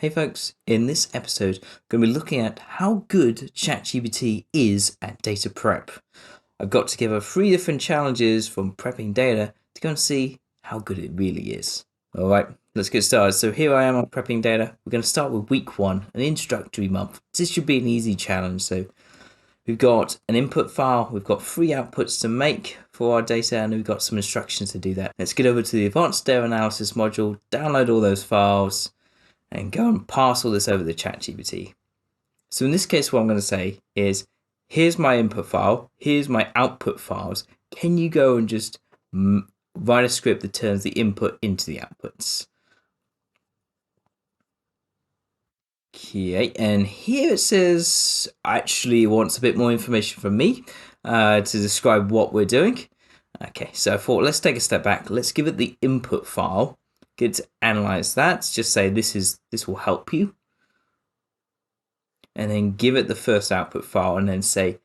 Hey folks, in this episode, I'm going to be looking at how good ChatGPT is at data prep. I've got together 3 different challenges from Preppin Data to go and see how good it really is. Alright, let's get started. So here I am on Preppin Data. We're going to start with week 1, an introductory month. This should be an easy challenge. So we've got an input file, we've got 3 outputs to make for our data, and we've got some instructions to do that. Let's get over to the advanced data analysis module, download all those files, and go and pass all this over to ChatGPT. So in this case, what I'm going to say is, here's my input file, here's my output files. Can you go and just write a script that turns the input into the outputs? Okay, and here it says actually wants a bit more information from me to describe what we're doing. Okay, so I thought let's take a step back. Let's give it the input file. Get to analyze that. Just say this will help you. And then give it the first output file and then say,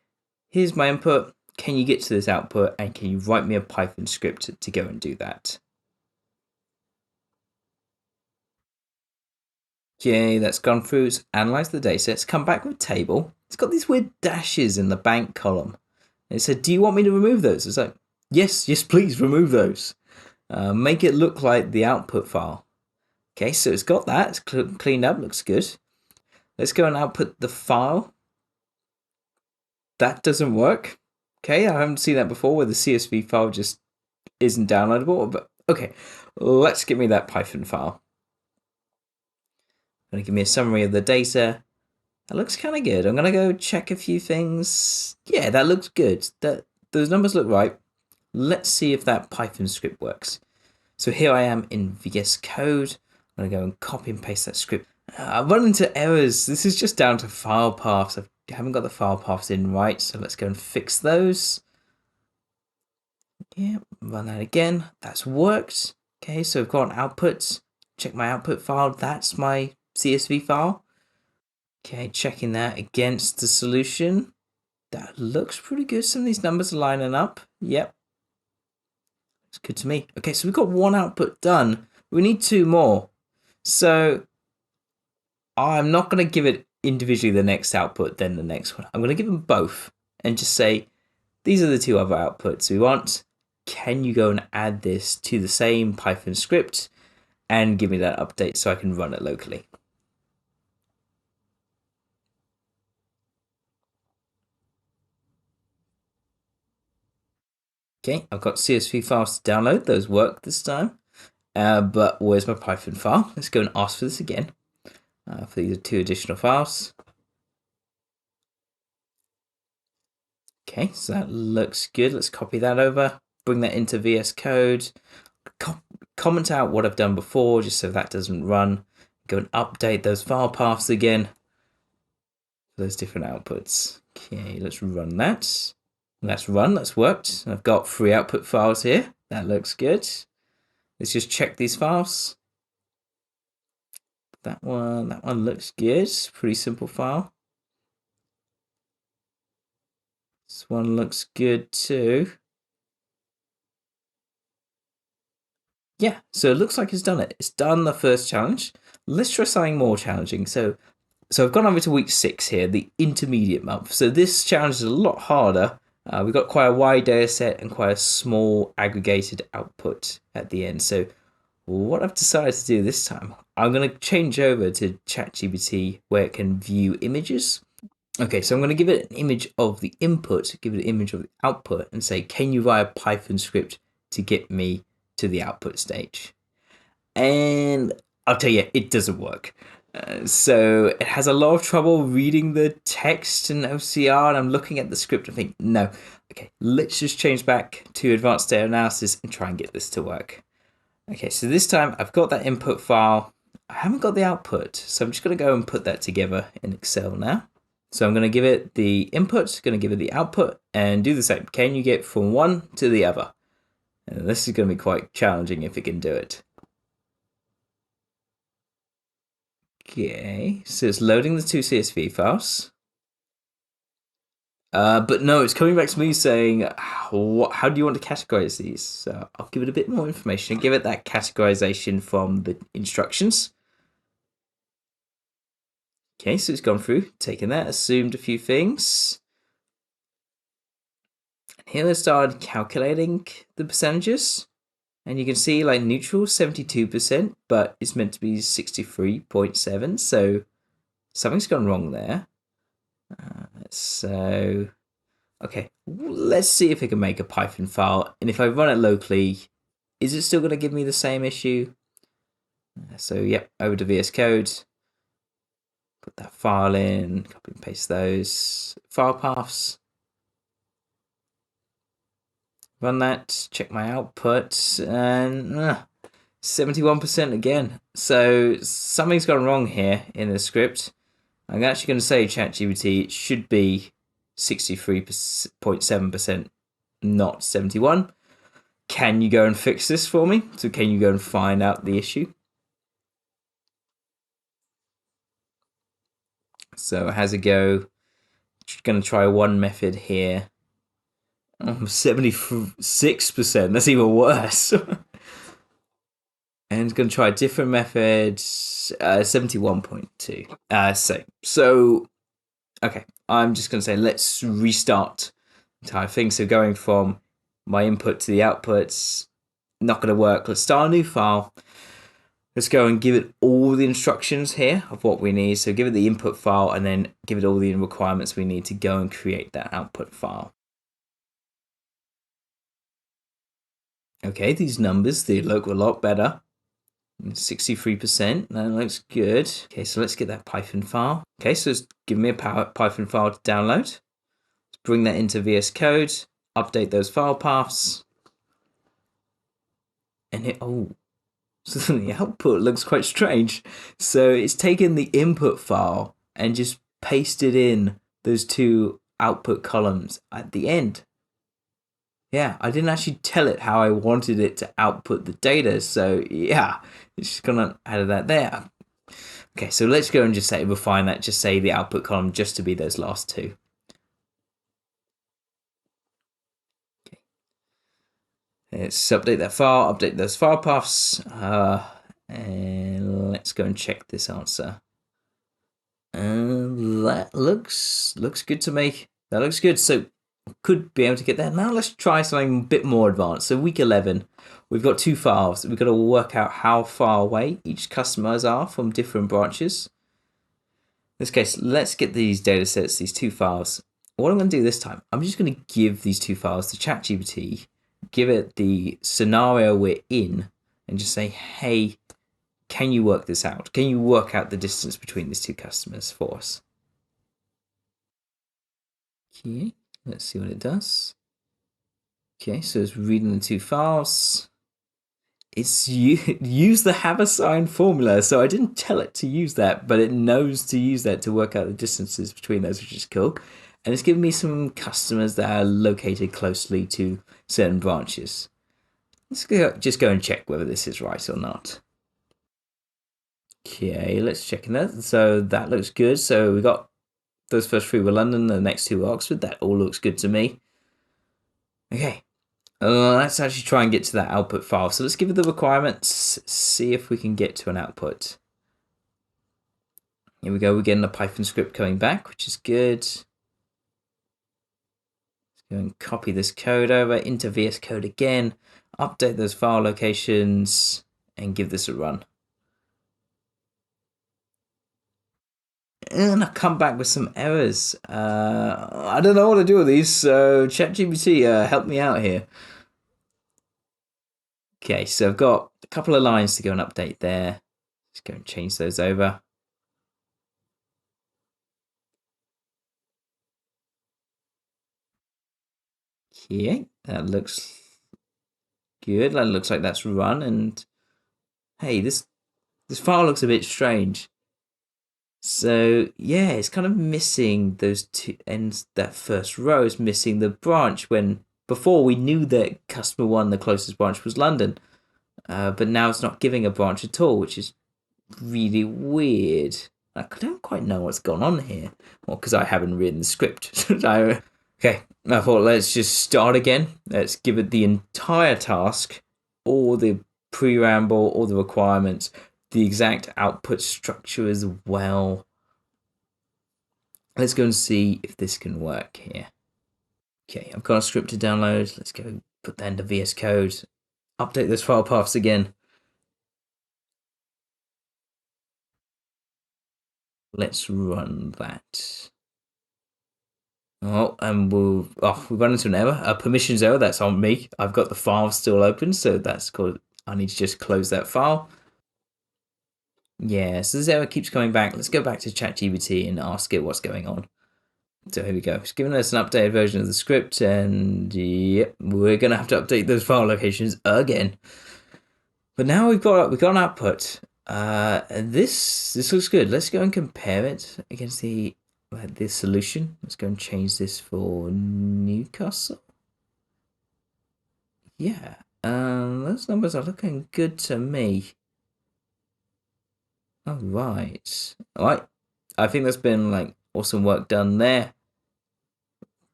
here's my input. Can you get to this output? And can you write me a Python script to go and do that? Okay, that's gone through. It's analyzed the data. It's come back with a table. It's got these weird dashes in the bank column. And it said, do you want me to remove those? It's like, yes, please remove those. Make it look like the output file. Okay, so it's got that. It's cleaned up, looks good. Let's go and output the file. That doesn't work. Okay, I haven't seen that before where the CSV file just isn't downloadable, but okay, let's give me that Python file. Gonna give me a summary of the data. That looks kind of good. I'm gonna go check a few things. Yeah, that looks good. Those numbers look right. Let's see if that Python script works. So here I am in VS Code. I'm gonna go and copy and paste that script. I've run into errors. This is just down to file paths. I haven't got the file paths in right, so let's go and fix those. Yeah, run that again. That's worked. Okay, so I've got an output. Check my output file. That's my CSV file. Okay, checking that against the solution. That looks pretty good. Some of these numbers are lining up. Yep. It's good to me. Okay, so we've got 1 output done. We need 2 more. So I'm not going to give it individually the next output, then the next one. I'm going to give them both and just say, these are the 2 other outputs we want. Can you go and add this to the same Python script and give me that update so I can run it locally? Okay, I've got CSV files to download. Those work this time. But where's my Python file? Let's go and ask for this again. For these 2 additional files. Okay, so that looks good. Let's copy that over. Bring that into VS Code. Comment out what I've done before, just so that doesn't run. Go and update those file paths again for those different outputs. Okay, let's run that. That's worked. I've got 3 output files here. That looks good. Let's just check these files. That one looks good. Pretty simple file. This one looks good too. Yeah, so it looks like it's done it. It's done the first challenge. Let's try something more challenging. So I've gone over to week 6 here, the intermediate month. So this challenge is a lot harder. We've got quite a wide data set and quite a small aggregated output at the end. So what I've decided to do this time, I'm going to change over to ChatGPT where it can view images. Okay, so I'm going to give it an image of the input, give it an image of the output, and say, can you write a Python script to get me to the output stage? And I'll tell you, it doesn't work. So it has a lot of trouble reading the text and OCR, and I'm looking at the script and think, no, okay, let's just change back to advanced data analysis and try and get this to work. Okay, so this time I've got that input file. I haven't got the output, so I'm just going to go and put that together in Excel now. So I'm going to give it the input, going to give it the output, and do the same. Can you get from one to the other? And this is going to be quite challenging if it can do it. Okay, so it's loading the 2 CSV files. But no, it's coming back to me saying, how do you want to categorize these? So I'll give it a bit more information, give it that categorization from the instructions. Okay, so it's gone through, taken that, assumed a few things. And here I started calculating the percentages. And you can see like neutral 72%, but it's meant to be 63.7. So something's gone wrong there. So, okay, let's see if I can make a Python file. And if I run it locally, is it still going to give me the same issue? So, yep, over to VS Code. Put that file in, copy and paste those file paths. Run that, check my output, and 71% again. So something's gone wrong here in the script. I'm actually going to say ChatGPT, it should be 63.7%, not 71. Can you go and fix this for me? So can you go and find out the issue? So how's it go? Just going to try one method here. 76%. That's even worse. And it's going to try a different method. 71.2. So, okay. I'm just going to say let's restart the entire thing. So going from my input to the outputs, not going to work. Let's start a new file. Let's go and give it all the instructions here of what we need. So give it the input file and then give it all the requirements we need to go and create that output file. Okay, these numbers, they look a lot better. 63%, that looks good. Okay, so let's get that Python file. Okay, so it's give me a Python file to download. Let's bring that into VS Code, update those file paths. And so the output looks quite strange. So it's taken the input file and just pasted in those two output columns at the end. Yeah, I didn't actually tell it how I wanted it to output the data. So yeah, it's just gonna add that there. Okay, so let's go and just say refine that. Just say the output column just to be those last two. Okay. Let's update that file, update those file paths, and let's go and check this answer. And that looks good to me. That looks good. So could be able to get that. Now let's try something a bit more advanced. So week 11, we've got two files. We've got to work out how far away each customers are from different branches. In this case, let's get these data sets, these two files. What I'm going to do this time, I'm just going to give these two files to ChatGPT, give it the scenario we're in, and just say, hey, can you work this out? Can you work out the distance between these two customers for us? Okay, let's see what it does. Okay, so it's reading the two files. It's use the Haversine formula. So I didn't tell it to use that, but it knows to use that to work out the distances between those, which is cool. And it's giving me some customers that are located closely to certain branches. Let's just go and check whether this is right or not. Okay, let's check that. So that looks good. So we got those first three were London, the next two were Oxford. That all looks good to me. Okay, let's actually try and get to that output file. So let's give it the requirements, see if we can get to an output. Here we go, we're getting a Python script coming back, which is good. Let's go and copy this code over into VS Code again, update those file locations, and give this a run. And I come back with some errors. I don't know what to do with these, so ChatGPT, help me out here. Okay, so I've got a couple of lines to go and update there. Let's go and change those over. Okay, that looks good. That looks like that's run. And hey, this file looks a bit strange. So yeah, it's kind of missing those two ends. That first row is missing the branch when before we knew that customer one, the closest branch was London. But now it's not giving a branch at all, which is really weird. I don't quite know what's gone on here. Well, because I haven't written the script. Okay, I thought let's just start again. Let's give it the entire task, all the preamble, all the requirements, the exact output structure as well. Let's go and see if this can work here. Okay, I've got a script to download. Let's go put that into VS Code. Update those file paths again. Let's run that. Oh, and we've run into an error. A permissions error. That's on me. I've got the file still open, so that's called. I need to just close that file. Yeah, so this error keeps coming back. Let's go back to ChatGPT and ask it what's going on. So here we go. It's giving us an updated version of the script, and yep, we're gonna have to update those file locations again. But now we've got an output. This looks good. Let's go and compare it against the solution. Let's go and change this for Newcastle. Yeah, those numbers are looking good to me. All right. All right. I think there's been like awesome work done there.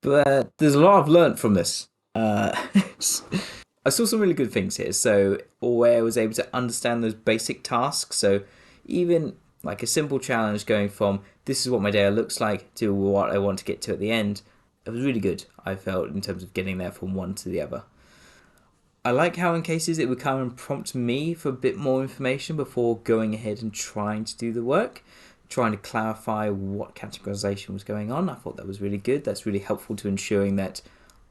But there's a lot I've learned from this. I saw some really good things here. So where I was able to understand those basic tasks. So even like a simple challenge going from this is what my day looks like to what I want to get to at the end. It was really good, I felt, in terms of getting there from one to the other. I like how in cases it would come and prompt me for a bit more information before going ahead and trying to do the work, trying to clarify what categorization was going on. I thought that was really good. That's really helpful to ensuring that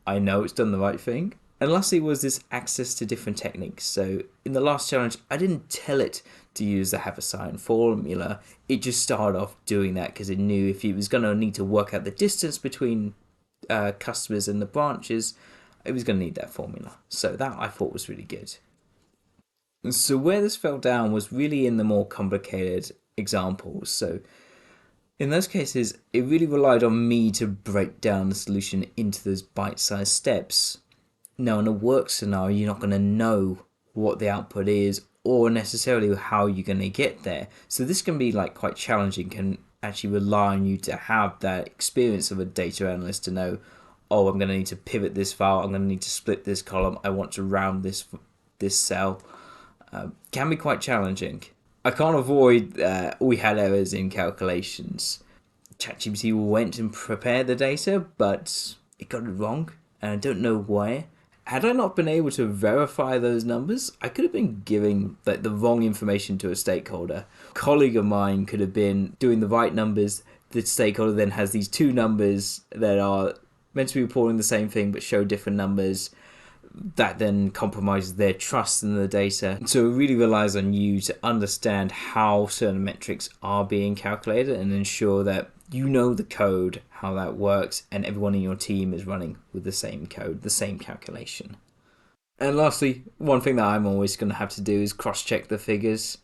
I know it's done the right thing. And lastly was this access to different techniques. So in the last challenge, I didn't tell it to use the Haversine formula. It just started off doing that because it knew if it was going to need to work out the distance between customers and the branches, it was going to need that formula. So that I thought was really good. So where this fell down was really in the more complicated examples. So in those cases, it really relied on me to break down the solution into those bite-sized steps. Now, in a work scenario, you're not going to know what the output is or necessarily how you're going to get there. So this can be like quite challenging, can actually rely on you to have that experience of a data analyst to know, oh, I'm going to need to pivot this file, I'm going to need to split this column, I want to round this cell. Can be quite challenging. I can't avoid we had errors in calculations. ChatGPT went and prepared the data, but it got it wrong, and I don't know why. Had I not been able to verify those numbers, I could have been giving like the wrong information to a stakeholder. A colleague of mine could have been doing the right numbers. The stakeholder then has these two numbers that are meant to be reporting the same thing but show different numbers. That then compromises their trust in the data. So it really relies on you to understand how certain metrics are being calculated and ensure that you know the code, how that works, and everyone in your team is running with the same code, the same calculation. And lastly, one thing that I'm always going to have to do is cross-check the figures.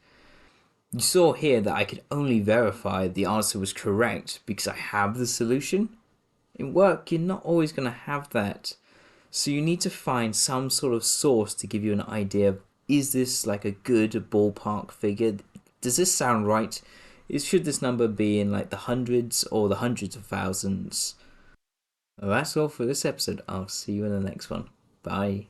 You saw here that I could only verify the answer was correct because I have the solution. In work, you're not always going to have that. So you need to find some sort of source to give you an idea of, is this like a good ballpark figure? Does this sound right? Should this number be in like the hundreds or the hundreds of thousands? Well, that's all for this episode. I'll see you in the next one. Bye.